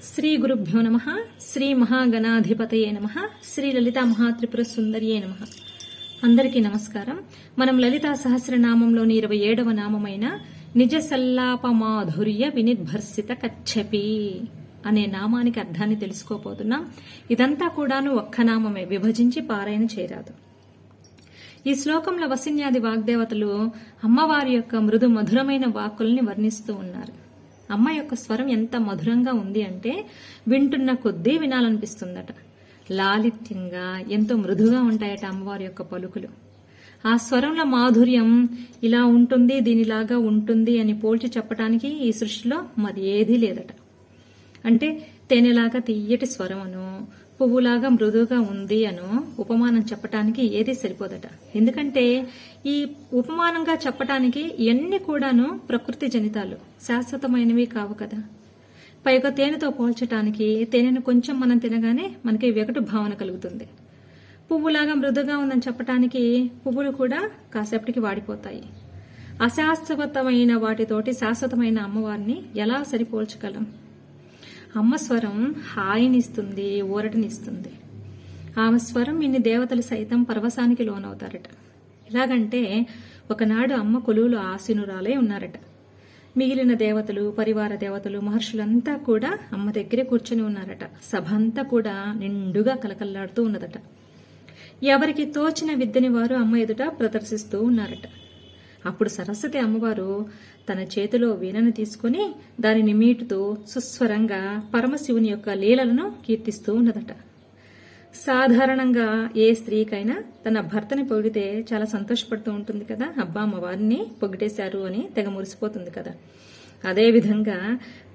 శ్రీ గురుభ్యో నమ. శ్రీ మహాగణాధిపతయే నమ. శ్రీ లలితా మహాత్రిపుర సుందరియే నమ. అందరికీ నమస్కారం. మనం లలితా సహస్రనామంలోని 27వ నామమైన నిజ సల్లాప మాధుర్య వినిర్భర్సిత కచ్చపి అనే నామానికి అర్థాన్ని తెలుసుకోపోతున్నాం. ఇదంతా కూడాను ఒక్క నామమే, విభజించి పారాయణ చేయరాదు. ఈ శ్లోకంలో వసిన్యాది వాగ్దేవతలు అమ్మవారి యొక్క మృదు మధురమైన వాక్కుల్ని వర్ణిస్తూ ఉన్నారు. అమ్మ యొక్క స్వరం ఎంత మధురంగా ఉంది అంటే వింటున్న కొద్దీ వినాలనిపిస్తుందట. లాలిత్యంగా ఎంతో మృదుగా ఉంటాయట అమ్మవారి యొక్క పలుకులు. ఆ స్వరంలో మాధుర్యం ఇలా ఉంటుంది, దీనిలాగా ఉంటుంది అని పోల్చి చెప్పడానికి ఈ సృష్టిలో మరి ఏదీ లేదట. అంటే తేనెలాగా తీయటి స్వరమును, పువ్వులాగా మృదువుగా ఉంది అను ఉపమానం చెప్పటానికి ఏదీ సరిపోదట. ఎందుకంటే ఈ ఉపమానంగా చెప్పటానికి ఇవన్నీ కూడాను ప్రకృతి జనితాలు, శాశ్వతమైనవి కావు కదా. పైగా తేనెతో పోల్చటానికి తేనెను కొంచెం మనం తినగానే మనకి వెగటు భావన కలుగుతుంది. పువ్వులాగా మృదుగా ఉందని చెప్పటానికి పువ్వులు కూడా కాసేపటికి వాడిపోతాయి. అశాశ్వతమైన వాటితోటి శాశ్వతమైన అమ్మవారిని ఎలా సరిపోల్చగలం? అమ్మ స్వరం హాయినిస్తుంది, ఊరటనిస్తుంది. ఆమె స్వరం ఇన్ని దేవతలు సైతం పరవశానికి లోనవుతారట. ఎలాగంటే ఒకనాడు అమ్మ కొలువులో ఆసీనురాలై ఉన్నారట. మిగిలిన దేవతలు, పరివార దేవతలు, మహర్షులంతా కూడా అమ్మ దగ్గరే కూర్చొని ఉన్నారట. సభ అంతా కూడా నిండుగా కలకల్లాడుతూ ఉన్నదట. ఎవరికి తోచిన విద్యని వారు అమ్మ ఎదుట ప్రదర్శిస్తూ ఉన్నారట. అప్పుడు సరస్వతి అమ్మవారు తన చేతిలో వీణను తీసుకుని దానిని మీటుతూ సుస్వరంగా పరమశివుని యొక్క లీలలను కీర్తిస్తూ ఉన్నదట. సాధారణంగా ఏ స్త్రీకైనా తన భర్తని పొగిడితే చాలా సంతోషపడుతూ ఉంటుంది కదా. అబ్బా, అమ్మవారిని పొగిడేశారు అని తెగ మురిసిపోతుంది కదా. అదేవిధంగా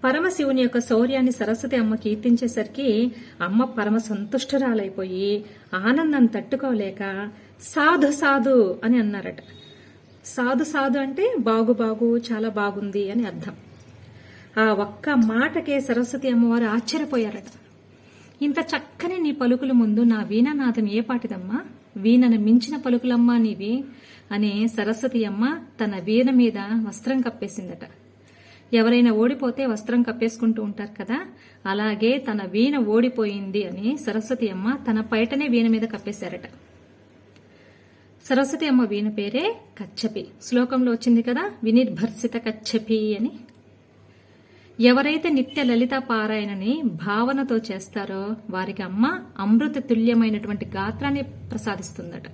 పరమశివుని యొక్క శౌర్యాన్ని సరస్వతి అమ్మ కీర్తించేసరికి అమ్మ పరమ సంతుష్టురాలైపోయి ఆనందం తట్టుకోలేక సాధు సాధు అని అన్నారట. సాధు సాధు అంటే బాగు బాగు, చాలా బాగుంది అని అర్థం. ఆ ఒక్క మాటకే సరస్వతి అమ్మవారు ఆశ్చర్యపోయారట. ఇంత చక్కని నీ పలుకుల ముందు నా వీణానాదం ఏ పాటిదమ్మా? వీణను మించిన పలుకులమ్మా నీవి అని సరస్వతి అమ్మ తన వీణ మీద వస్త్రం కప్పేసిందట. ఎవరైనా ఓడిపోతే వస్త్రం కప్పేసుకుంటూ ఉంటారు కదా, అలాగే తన వీణ ఓడిపోయింది అని సరస్వతి అమ్మ తన పైటనే వీణ మీద కప్పేశారట. సరస్వతి అమ్మ వీణ పేరే కచ్చపి. శ్లోకంలో వచ్చింది కదా, వినిర్భర్సిత కచ్చపి అని. ఎవరైతే నిత్య లలిత పారాయణని భావనతో చేస్తారో వారికి అమ్మ అమృత తుల్యమైనటువంటి గాత్రాన్ని ప్రసాదిస్తుందట.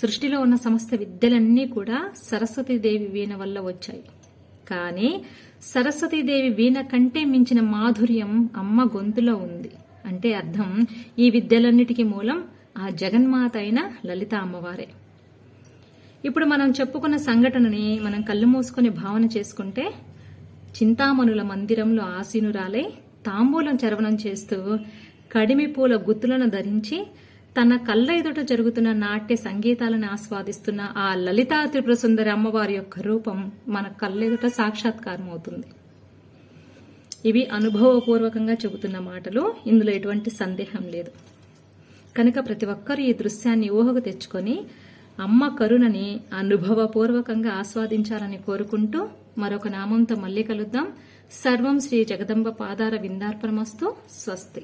సృష్టిలో ఉన్న సమస్త విద్యలన్నీ కూడా సరస్వతీదేవి వీణ వల్ల వచ్చాయి. కానీ సరస్వతీదేవి వీణ కంటే మించిన మాధుర్యం అమ్మ గొంతులో ఉంది. అంటే అర్థం, ఈ విద్యలన్నిటికీ మూలం ఆ జగన్మాత అయిన లలిత అమ్మవారే. ఇప్పుడు మనం చెప్పుకున్న సంఘటనని మనం కళ్ళు మూసుకొని భావన చేసుకుంటే, చింతామణుల మందిరంలో ఆసీనురాలై తాంబూలం చరవణం చేస్తూ కడిమి పూల గుత్తులను ధరించి తన కళ్ళ ఎదుట జరుగుతున్న నాట్య సంగీతాలను ఆస్వాదిస్తున్న ఆ లలితా త్రిపుర సుందరి అమ్మవారి యొక్క రూపం మన కళ్ళెదుట సాక్షాత్కారం అవుతుంది. ఇవి అనుభవపూర్వకంగా చెబుతున్న మాటలు, ఇందులో ఎటువంటి సందేహం లేదు. కనుక ప్రతి ఒక్కరూ ఈ దృశ్యాన్ని ఊహకు తెచ్చుకొని అమ్మ కరుణని అనుభవపూర్వకంగా ఆస్వాదించాలని కోరుకుంటూ మరొక నామంతో మళ్ళీ కలుద్దాం. సర్వం శ్రీ జగదంబ పాదార విందార్పణమస్తు. స్వస్తి.